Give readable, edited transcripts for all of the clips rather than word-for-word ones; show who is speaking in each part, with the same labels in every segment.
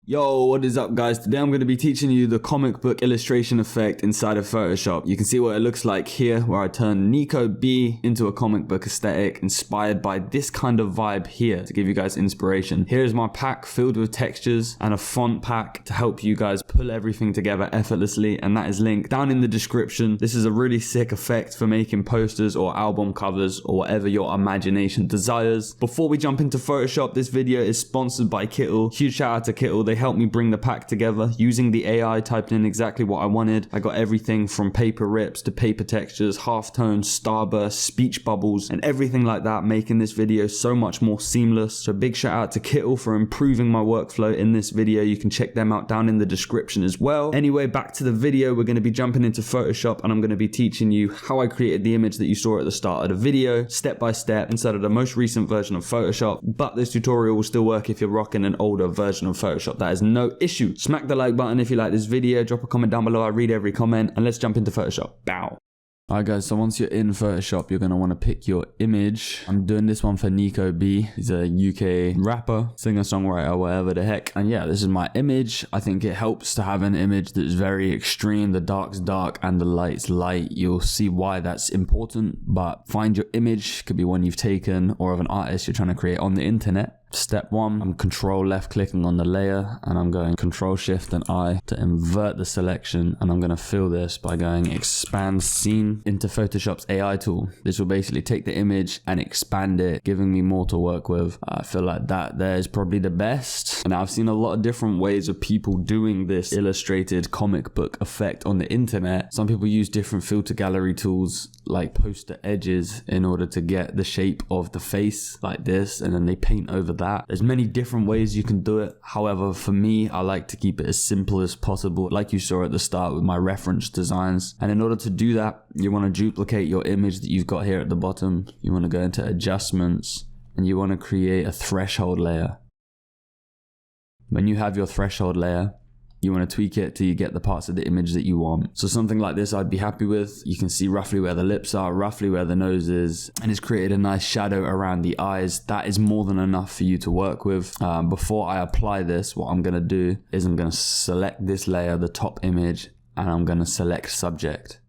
Speaker 1: Yo, what is up guys? Today I'm going to be teaching you the comic book illustration effect inside of Photoshop. You can see what it looks like here where I turn Nico B into a comic book aesthetic inspired by this kind of vibe here to give you guys inspiration. Here's my pack filled with textures and a font pack to help you guys pull everything together effortlessly, and that is linked down in the description. This is a really sick effect for making posters or album covers or whatever your imagination desires. Before we jump into Photoshop, this video is sponsored by Kittle. Huge shout out to Kittle. They helped me bring the pack together using the AI, typed in exactly what I wanted. I got everything from paper rips to paper textures, halftone, starburst, speech bubbles, and everything like that, making this video so much more seamless. So big shout out to Kittle for improving my workflow in this video. You can check them out down in the description as well. Anyway, back to the video. We're going to be jumping into Photoshop and I'm going to be teaching you how I created the image that you saw at the start of the video, step by step, inside of the most recent version of Photoshop. But this tutorial will still work if you're rocking an older version of Photoshop. That is no issue. Smack the like button if you like this video, drop a comment down below, I read every comment, and let's jump into Photoshop. Bow. Alright guys, so once you're in Photoshop, you're going to want to pick your image. I'm doing this one for Nico B. He's a UK rapper, singer, songwriter, whatever the heck. And yeah, this is my image. I think it helps to have an image that's very extreme. The dark's dark and the light's light. You'll see why that's important, but find your image. Could be one you've taken or of an artist you're trying to create on the internet. Step one, I'm control left clicking on the layer and I'm going control shift and I to invert the selection, and I'm going to fill this by going expand scene into Photoshop's AI tool. This will basically take the image and expand it, giving me more to work with. I feel like that there is probably the best. Now I've seen a lot of different ways of people doing this illustrated comic book effect on the internet. Some people use different filter gallery tools like poster edges in order to get the shape of the face like this, and then they paint over that. There's many different ways you can do it. However, for me, I like to keep it as simple as possible, like you saw at the start with my reference designs. And in order to do that, you want to duplicate your image that you've got here at the bottom. You want to go into adjustments and you want to create a threshold layer. When you have your threshold layer, you want to tweak it till you get the parts of the image that you want. So something like this I'd be happy with. You can see roughly where the lips are, roughly where the nose is, and it's created a nice shadow around the eyes. That is more than enough for you to work with. Before I apply this, what I'm going to do is I'm going to select this layer, the top image, and I'm going to select subject.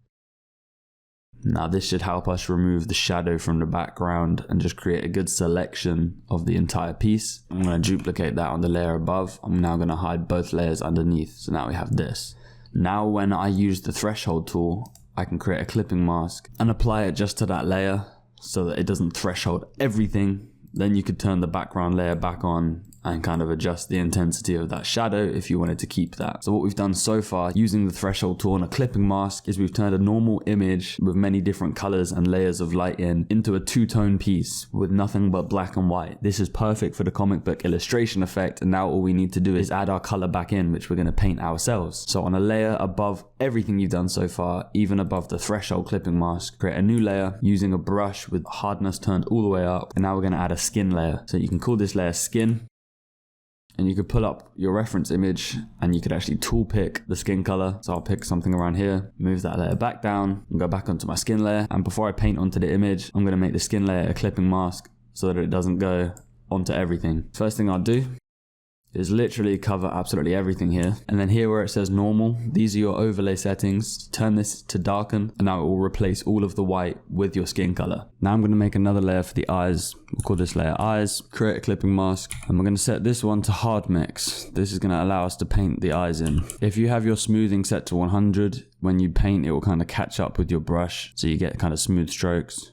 Speaker 1: Now this should help us remove the shadow from the background and just create a good selection of the entire piece. I'm going to duplicate that on the layer above. I'm now going to hide both layers underneath. So now we have this. Now when I use the threshold tool, I can create a clipping mask and apply it just to that layer so that it doesn't threshold everything. Then you could turn the background layer back on and kind of adjust the intensity of that shadow if you wanted to keep that. So what we've done so far using the threshold tool and a clipping mask is we've turned a normal image with many different colors and layers of light into a two-tone piece with nothing but black and white. This is perfect for the comic book illustration effect, and now all we need to do is add our color back in, which we're going to paint ourselves. So on a layer above everything you've done so far, even above the threshold clipping mask, create a new layer using a brush with hardness turned all the way up, and now we're going to add a skin layer. So you can call this layer skin. And you could pull up your reference image and you could actually tool pick the skin color. So I'll pick something around here, move that layer back down and go back onto my skin layer. And before I paint onto the image, I'm going to make the skin layer a clipping mask so that it doesn't go onto everything. First thing I'll do is literally cover absolutely everything here. And then here where it says normal, these are your overlay settings. Turn this to darken and now it will replace all of the white with your skin color. Now I'm going to make another layer for the eyes. We'll call this layer eyes, create a clipping mask, and we're going to set this one to hard mix. This is going to allow us to paint the eyes in. If you have your smoothing set to 100, when you paint it will kind of catch up with your brush so you get kind of smooth strokes.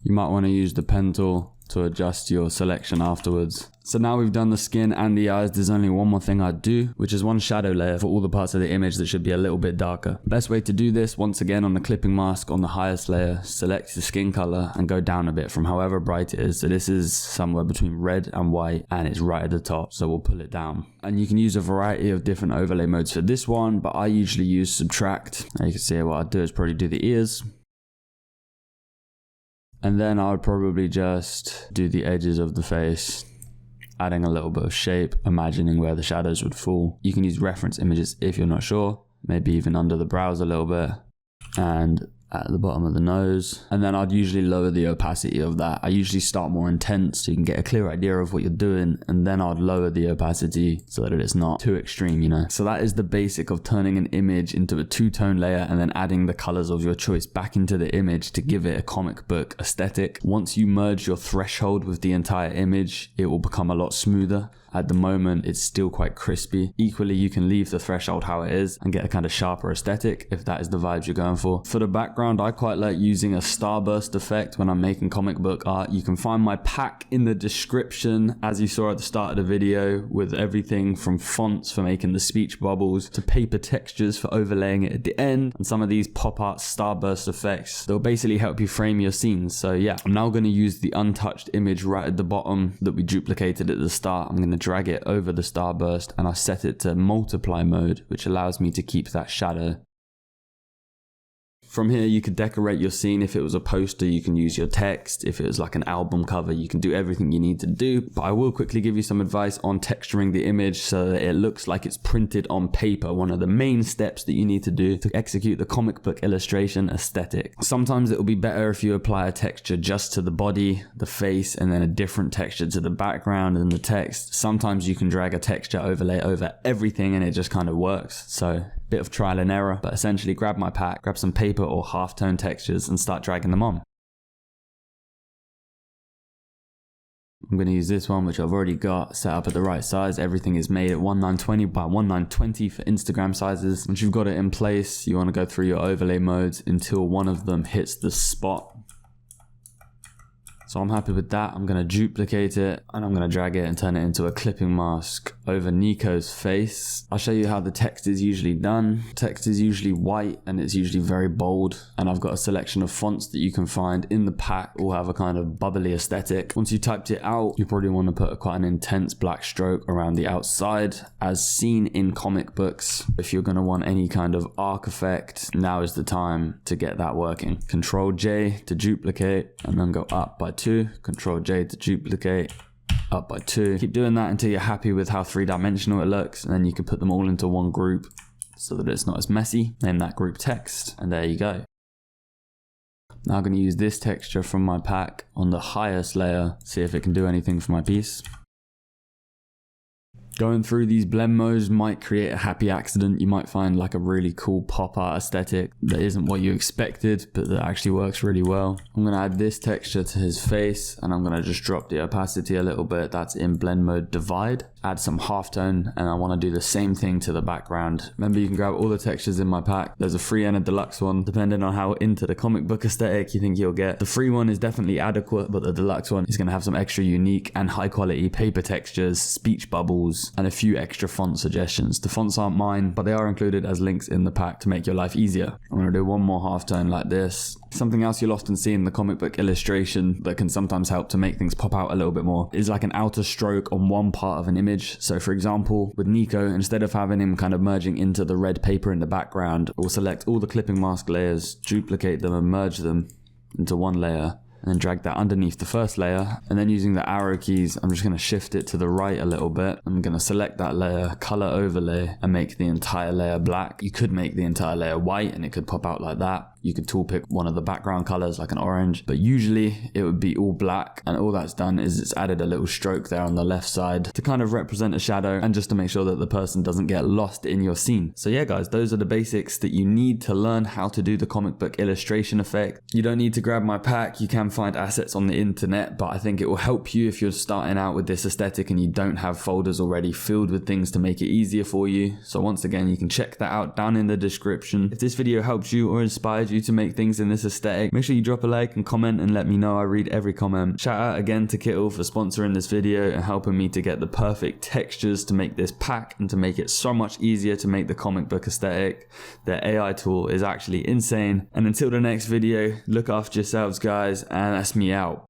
Speaker 1: You might want to use the pen tool to adjust your selection afterwards. So now we've done the skin and the eyes, there's only one more thing I'd do, which is one shadow layer for all the parts of the image that should be a little bit darker. Best way to do this, once again on the clipping mask on the highest layer, select the skin color and go down a bit from however bright it is. So this is somewhere between red and white and it's right at the top, so we'll pull it down. And you can use a variety of different overlay modes for this one, but I usually use subtract. Now you can see what I'd do is probably do the ears. And then I would probably just do the edges of the face, adding a little bit of shape, imagining where the shadows would fall. You can use reference images if you're not sure, maybe even under the brows a little bit. And at the bottom of the nose, and then I'd usually lower the opacity of that. I usually start more intense so you can get a clear idea of what you're doing, and then I'd lower the opacity so that it's not too extreme, you know. So that is the basic of turning an image into a two-tone layer and then adding the colors of your choice back into the image to give it a comic book aesthetic. Once you merge your threshold with the entire image, it will become a lot smoother. At the moment, it's still quite crispy. Equally, you can leave the threshold how it is and get a kind of sharper aesthetic if that is the vibes you're going for. For the background, I quite like using a starburst effect when I'm making comic book art. You can find my pack in the description, as you saw at the start of the video, with everything from fonts for making the speech bubbles to paper textures for overlaying it at the end, and some of these pop art starburst effects. They'll basically help you frame your scenes. So yeah, I'm now going to use the untouched image right at the bottom that we duplicated at the start. I'm going to drag it over the starburst and I set it to multiply mode, which allows me to keep that shadow. From here, you could decorate your scene. If it was a poster, you can use your text. If it was like an album cover, you can do everything you need to do. But I will quickly give you some advice on texturing the image so that it looks like it's printed on paper. One of the main steps that you need to do to execute the comic book illustration aesthetic. Sometimes it will be better if you apply a texture just to the body, the face, and then a different texture to the background and the text. Sometimes you can drag a texture overlay over everything and it just kind of works. So bit of trial and error, but essentially grab my pack, grab some paper or halftone textures and start dragging them on. I'm going to use this one, which I've already got set up at the right size. Everything is made at 1920 by 1920 for Instagram sizes. Once you've got it in place, you want to go through your overlay modes until one of them hits the spot. So I'm happy with that. I'm going to duplicate it and I'm going to drag it and turn it into a clipping mask over Nico's face. I'll show you how the text is usually done. Text is usually white and it's usually very bold. And I've got a selection of fonts that you can find in the pack, all have a kind of bubbly aesthetic. Once you typed it out, you probably want to put quite an intense black stroke around the outside, as seen in comic books. If you're going to want any kind of arc effect, now is the time to get that working. Control J to duplicate and then go up by 2. Control J to duplicate, up by 2. Keep doing that until you're happy with how three-dimensional it looks, and then you can put them all into one group so that it's not as messy. Name that group text, and there you go. Now I'm going to use this texture from my pack on the highest layer, see if it can do anything for my piece. Going through these blend modes might create a happy accident. You might find like a really cool pop art aesthetic that isn't what you expected, but that actually works really well. I'm going to add this texture to his face and I'm going to just drop the opacity a little bit. That's in blend mode divide. Add some halftone and I want to do the same thing to the background. Remember, you can grab all the textures in my pack. There's a free and a deluxe one, depending on how into the comic book aesthetic you think you'll get. The free one is definitely adequate, but the deluxe one is going to have some extra unique and high quality paper textures, speech bubbles, and a few extra font suggestions. The fonts aren't mine, but they are included as links in the pack to make your life easier. I'm going to do one more halftone like this. Something else you'll often see in the comic book illustration that can sometimes help to make things pop out a little bit more is like an outer stroke on one part of an image. So for example, with Nico, instead of having him kind of merging into the red paper in the background, we'll select all the clipping mask layers, duplicate them and merge them into one layer, and then drag that underneath the first layer. And then using the arrow keys, I'm just going to shift it to the right a little bit. I'm going to select that layer, color overlay, and make the entire layer black. You could make the entire layer white and it could pop out like that. You could toolpick one of the background colors like an orange, but usually it would be all black, and all that's done is it's added a little stroke there on the left side to kind of represent a shadow and just to make sure that the person doesn't get lost in your scene. So yeah guys, those are the basics that you need to learn how to do the comic book illustration effect. You don't need to grab my pack, you can find assets on the internet, but I think it will help you if you're starting out with this aesthetic and you don't have folders already filled with things to make it easier for you. So once again, you can check that out down in the description. If this video helped you or inspired you to make things in this aesthetic, make sure you drop a like and comment and let me know. I read every comment. Shout out again to Kittle for sponsoring this video and helping me to get the perfect textures to make this pack and to make it so much easier to make the comic book aesthetic. Their AI tool is actually insane. And until the next video, look after yourselves guys, and that's me out.